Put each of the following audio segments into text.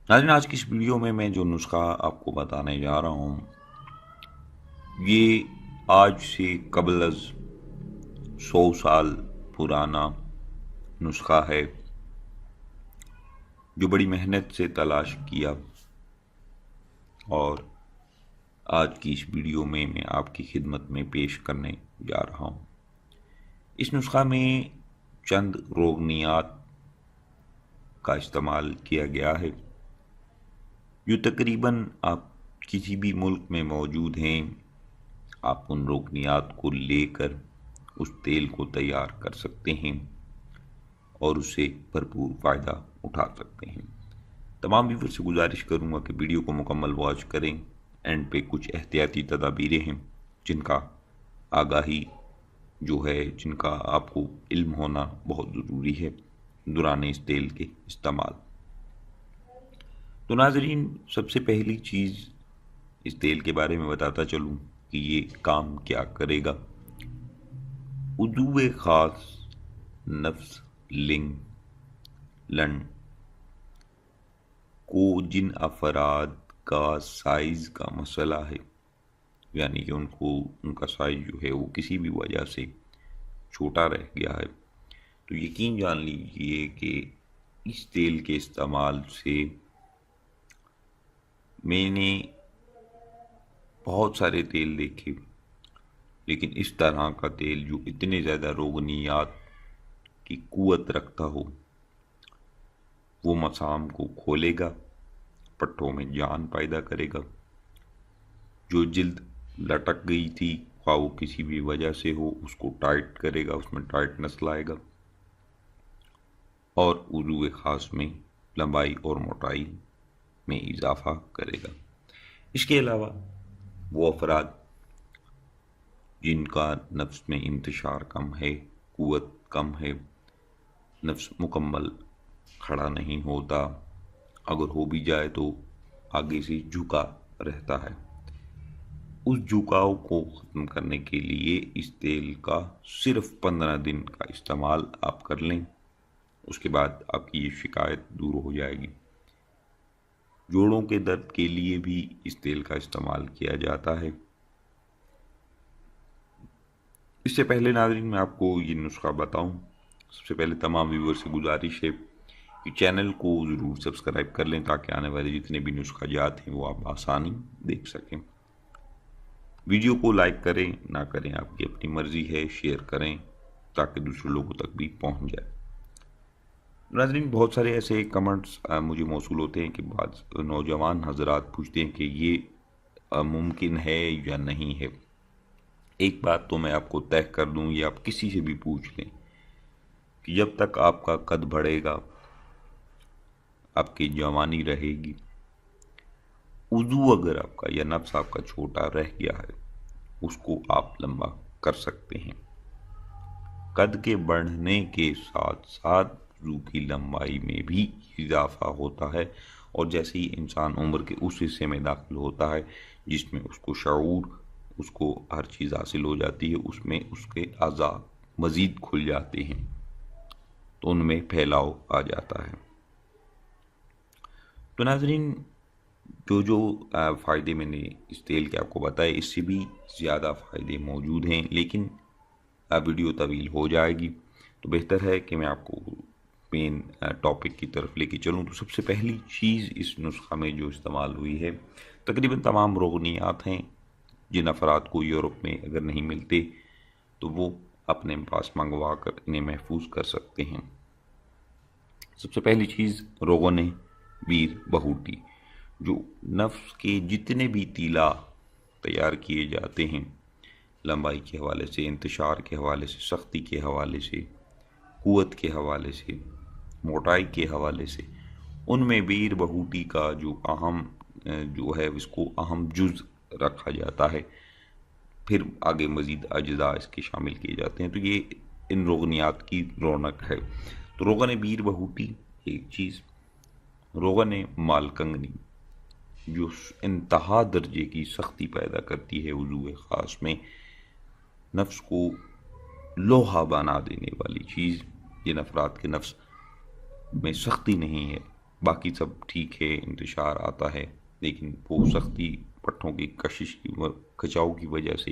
ناظرین، آج کی اس ویڈیو میں جو نسخہ آپ کو بتانے جا رہا ہوں یہ آج سے قبل از 100 سال پرانا نسخہ ہے جو بڑی محنت سے تلاش کیا، اور آج کی اس ویڈیو میں آپ کی خدمت میں پیش کرنے جا رہا ہوں۔ اس نسخہ میں چند روغنیات کا استعمال کیا گیا ہے جو تقریباً آپ کسی بھی ملک میں موجود ہیں۔ آپ ان رکنیات کو لے کر اس تیل کو تیار کر سکتے ہیں اور اس سے بھرپور فائدہ اٹھا سکتے ہیں۔ تمام ویور سے گزارش کروں گا کہ ویڈیو کو مکمل واچ کریں۔ اینڈ پہ کچھ احتیاطی تدابیریں ہیں جن کا آگاہی جن کا آپ کو علم ہونا بہت ضروری ہے دوران اس تیل کے استعمال۔ تو ناظرین، سب سے پہلی چیز اس تیل کے بارے میں بتاتا چلوں کہ یہ کام کیا کرے گا۔ عضو خاص، نفس، لنگ، لن کو جن افراد کا سائز کا مسئلہ ہے، یعنی کہ ان کا سائز جو ہے وہ کسی بھی وجہ سے چھوٹا رہ گیا ہے، تو یقین جان لیجئے کہ اس تیل کے استعمال سے میں نے بہت سارے تیل دیکھے، لیکن اس طرح کا تیل جو اتنے زیادہ روغنیات کی قوت رکھتا ہو، وہ مسام کو کھولے گا، پٹھوں میں جان پیدا کرے گا، جو جلد لٹک گئی تھی خواہ وہ کسی بھی وجہ سے ہو اس کو ٹائٹ کرے گا، اس میں ٹائٹنس لائے گا، اور عضو خاص میں لمبائی اور موٹائی میں اضافہ کرے گا۔ اس کے علاوہ وہ افراد جن کا نفس میں انتشار کم ہے، قوت کم ہے، نفس مکمل کھڑا نہیں ہوتا، اگر ہو بھی جائے تو آگے سے جھکا رہتا ہے، اس جھکاؤ کو ختم کرنے کے لیے اس تیل کا صرف 15 دن کا استعمال آپ کر لیں، اس کے بعد آپ کی یہ شکایت دور ہو جائے گی۔ جوڑوں کے درد کے لیے بھی اس تیل کا استعمال کیا جاتا ہے۔ اس سے پہلے ناظرین میں آپ کو یہ نسخہ بتاؤں، سب سے پہلے تمام ویور سے گزارش ہے کہ چینل کو ضرور سبسکرائب کر لیں تاکہ آنے والے جتنے بھی نسخہ جات ہیں وہ آپ آسانی دیکھ سکیں۔ ویڈیو کو لائک کریں نہ کریں آپ کی اپنی مرضی ہے، شیئر کریں تاکہ دوسرے لوگوں تک بھی پہنچ جائے۔ ناظرین، بہت سارے ایسے کمنٹس مجھے موصول ہوتے ہیں کہ بعض نوجوان حضرات پوچھتے ہیں کہ یہ ممکن ہے یا نہیں ہے۔ ایک بات تو میں آپ کو طے کر دوں، یہ آپ کسی سے بھی پوچھ لیں کہ جب تک آپ کا قد بڑھے گا، آپ کی جوانی رہے گی، عضو اگر آپ کا یا نفس آپ کا چھوٹا رہ گیا ہے اس کو آپ لمبا کر سکتے ہیں۔ قد کے بڑھنے کے ساتھ ساتھ عضو کی لمبائی میں بھی اضافہ ہوتا ہے، اور جیسے ہی انسان عمر کے اس حصے میں داخل ہوتا ہے جس میں اس کو شعور، اس کو ہر چیز حاصل ہو جاتی ہے، اس میں اس کے اعضاء مزید کھل جاتے ہیں تو ان میں پھیلاؤ آ جاتا ہے۔ تو ناظرین، جو فائدے میں نے اس تیل کے آپ کو بتائے، اس سے بھی زیادہ فائدے موجود ہیں، لیکن ویڈیو طویل ہو جائے گی تو بہتر ہے کہ میں آپ کو مین ٹاپک کی طرف لے کے چلوں۔ تو سب سے پہلی چیز اس نسخہ میں جو استعمال ہوئی ہے، تقریباً تمام روغنیات ہیں جن افراد کو یورپ میں اگر نہیں ملتے تو وہ اپنے پاس منگوا کر انہیں محفوظ کر سکتے ہیں۔ سب سے پہلی چیز روغن بیر بہوٹی، جو نفس کے جتنے بھی تیلا تیار کیے جاتے ہیں، لمبائی کے حوالے سے، انتشار کے حوالے سے، سختی کے حوالے سے، قوت کے حوالے سے، موٹائی کے حوالے سے، ان میں بیر بہوٹی کا جو ہے اس کو اہم جز رکھا جاتا ہے، پھر آگے مزید اجزاء اس کے شامل کیے جاتے ہیں، تو یہ ان روغنیات کی رونق ہے۔ تو روغن بیر بہوٹی ایک چیز، روغن مالکنگنی جو انتہا درجے کی سختی پیدا کرتی ہے عضو خاص میں، نفس کو لوہا بنا دینے والی چیز، جن افراد کے نفس میں سختی نہیں ہے، باقی سب ٹھیک ہے، انتشار آتا ہے، لیکن وہ سختی پٹھوں کی کھچاؤ کی وجہ سے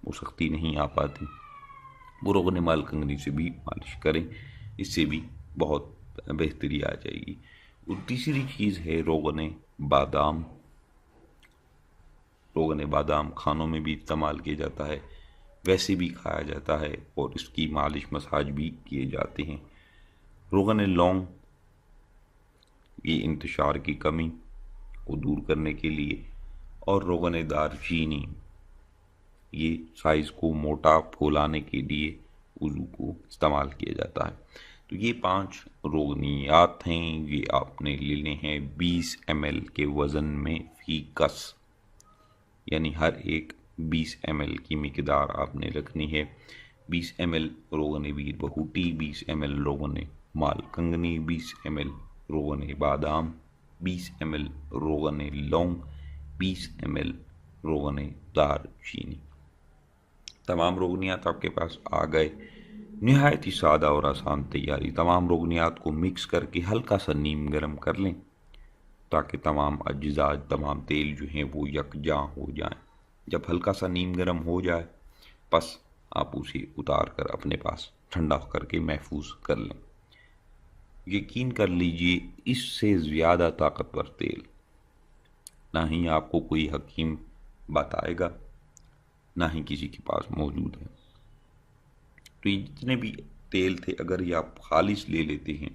وہ سختی نہیں آ پاتی۔ وہ روغن مال کنگنی سے بھی مالش کریں، اس سے بھی بہت بہتری آ جائے گی۔ اور تیسری چیز ہے روغن بادام۔ روغن بادام کھانوں میں بھی استعمال کیا جاتا ہے، ویسے بھی کھایا جاتا ہے، اور اس کی مالش مساج بھی کیے جاتے ہیں۔ روغن لونگ، یہ انتشار کی کمی کو دور کرنے کے لیے، اور روغن دار چینی، یہ سائز کو موٹا پھولانے کے لیے وضو کو استعمال کیا جاتا ہے۔ تو یہ 5 روغنیات ہیں، یہ آپ نے لینے ہیں 20 ml کے وزن میں فی کس، یعنی ہر ایک 20 ml کی مقدار آپ نے رکھنی ہے۔ 20 ml روغن بیر بہوٹی، 20 ml روغن مال کنگنی، 20 ml روغن بادام، 20 ml روغن لونگ، 20 ml روغن دار چینی۔ تمام روغنیات آپ کے پاس آ گئے۔ نہایت ہی سادہ اور آسان تیاری۔ تمام روغنیات کو مکس کر کے ہلکا سا نیم گرم کر لیں تاکہ تمام اجزاء، تمام تیل جو ہیں وہ یکجاں ہو جائیں۔ جب ہلکا سا نیم گرم ہو جائے بس آپ اسے اتار کر اپنے پاس ٹھنڈا کر کے محفوظ کر لیں۔ یقین کر لیجئے اس سے زیادہ طاقتور تیل نہ ہی آپ کو کوئی حکیم بتائے گا، نہ ہی کسی کے پاس موجود ہے۔ تو یہ جتنے بھی تیل تھے اگر یہ آپ خالص لے لیتے ہیں،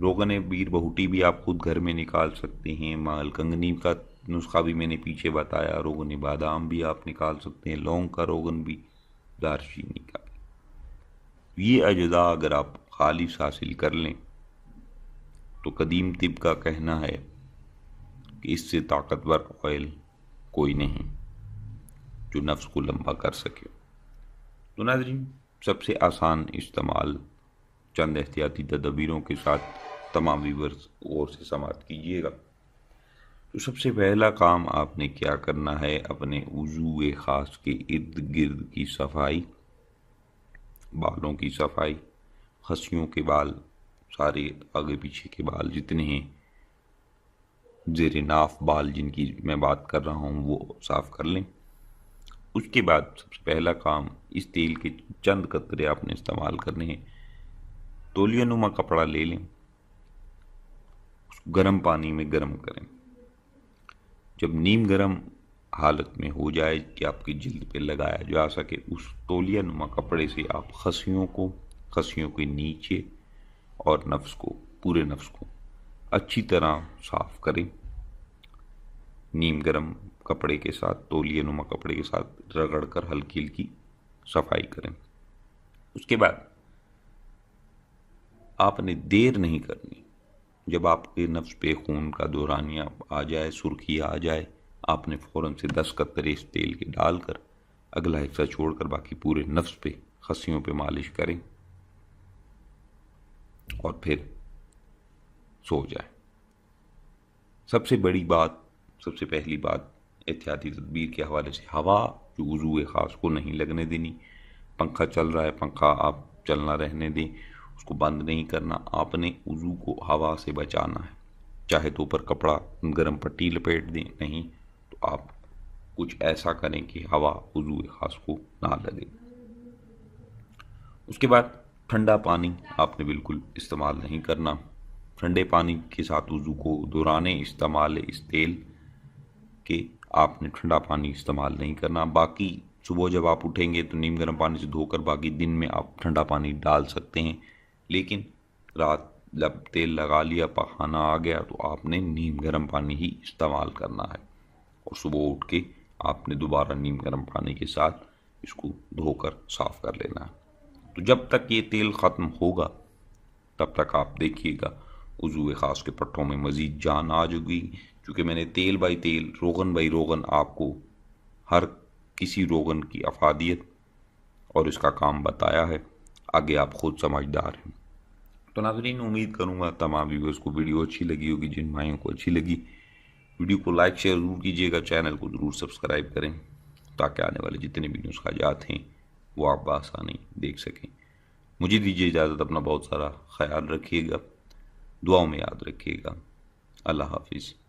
روغن بیر بہوٹی بھی آپ خود گھر میں نکال سکتے ہیں، مال کنگنی کا نسخہ بھی میں نے پیچھے بتایا، روغن بادام بھی آپ نکال سکتے ہیں، لونگ کا روغن بھی، دار چینی کا بھی۔ یہ اجزاء اگر آپ خالص حاصل کر لیں تو قدیم طب کا کہنا ہے کہ اس سے طاقتور آئل کوئی نہیں جو نفس کو لمبا کر سکے۔ تو ناظرین، سب سے آسان استعمال چند احتیاطی تدابیروں کے ساتھ تمام ویورز غور سے سماعت کیجیے گا۔ تو سب سے پہلا کام آپ نے کیا کرنا ہے، اپنے وضو خاص کے ارد گرد کی صفائی، بالوں کی صفائی، خصیوں کے بال، سارے آگے پیچھے کے بال جتنے ہیں، زیر ناف بال جن کی میں بات کر رہا ہوں وہ صاف کر لیں۔ اس کے بعد سب سے پہلا کام، اس تیل کے چند قطرے آپ نے استعمال کرنے ہیں۔ تولیہ نما کپڑا لے لیں، اس کو گرم پانی میں گرم کریں۔ جب نیم گرم حالت میں ہو جائے کہ آپ کی جلد پہ لگایا جا سکے، اس تولیہ نما کپڑے سے آپ خصیوں کے نیچے اور پورے نفس کو اچھی طرح صاف کریں۔ نیم گرم کپڑے کے ساتھ، تولیہ نما کپڑے کے ساتھ رگڑ کر ہلکی ہلکی صفائی کریں۔ اس کے بعد آپ نے دیر نہیں کرنی، جب آپ کے نفس پہ خون کا دورانیہ آ جائے، سرخی آ جائے، آپ نے فوراً سے 10 قطرے اس تیل کے ڈال کر اگلا حصہ چھوڑ کر باقی پورے نفس پہ، خصیوں پہ مالش کریں اور پھر سو جائیں۔ سب سے پہلی بات احتیاطی تدبیر کے حوالے سے، ہوا جو وضو خاص کو نہیں لگنے دینی۔ پنکھا چل رہا ہے، پنکھا آپ چلنا رہنے دیں، اس کو بند نہیں کرنا۔ آپ نے وضو کو ہوا سے بچانا ہے، چاہے تو اوپر کپڑا گرم پٹی لپیٹ دیں، نہیں تو آپ کچھ ایسا کریں کہ ہوا وضو خاص کو نہ لگے۔ اس کے بعد ٹھنڈا پانی آپ نے بالکل استعمال نہیں کرنا۔ ٹھنڈے پانی کے ساتھ وضو کو دورانِ استعمال اس تیل کے آپ نے ٹھنڈا پانی استعمال نہیں کرنا۔ باقی صبح جب آپ اٹھیں گے تو نیم گرم پانی سے دھو کر باقی دن میں آپ ٹھنڈا پانی ڈال سکتے ہیں، لیکن رات جب تیل لگا لیا، پخانہ آ گیا تو آپ نے نیم گرم پانی ہی استعمال کرنا ہے، اور صبح اٹھ کے آپ نے دوبارہ نیم گرم پانی کے ساتھ اس کو دھو کر صاف کر لینا ہے۔ تو جب تک یہ تیل ختم ہوگا تب تک آپ دیکھیے گا وضو خاص کے پٹھوں میں مزید جان آ جائے گی، چونکہ میں نے تیل بائی تیل، روغن بائی روغن آپ کو ہر کسی روغن کی افادیت اور اس کا کام بتایا ہے۔ آگے آپ خود سمجھدار ہیں۔ تو ناظرین، امید کروں گا تمام ویورز کو ویڈیو اچھی لگی ہوگی۔ جن بھائیوں کو اچھی لگی ویڈیو کو لائک شیئر ضرور کیجیے گا، چینل کو ضرور سبسکرائب کریں تاکہ آنے والے جتنے بھی نسخات ہیں وہ آپ بآسانی دیکھ سکیں۔ مجھے دیجیے اجازت، اپنا بہت سارا خیال رکھیے گا۔ دعاؤں میں یاد رکھیے گا۔ اللہ حافظ۔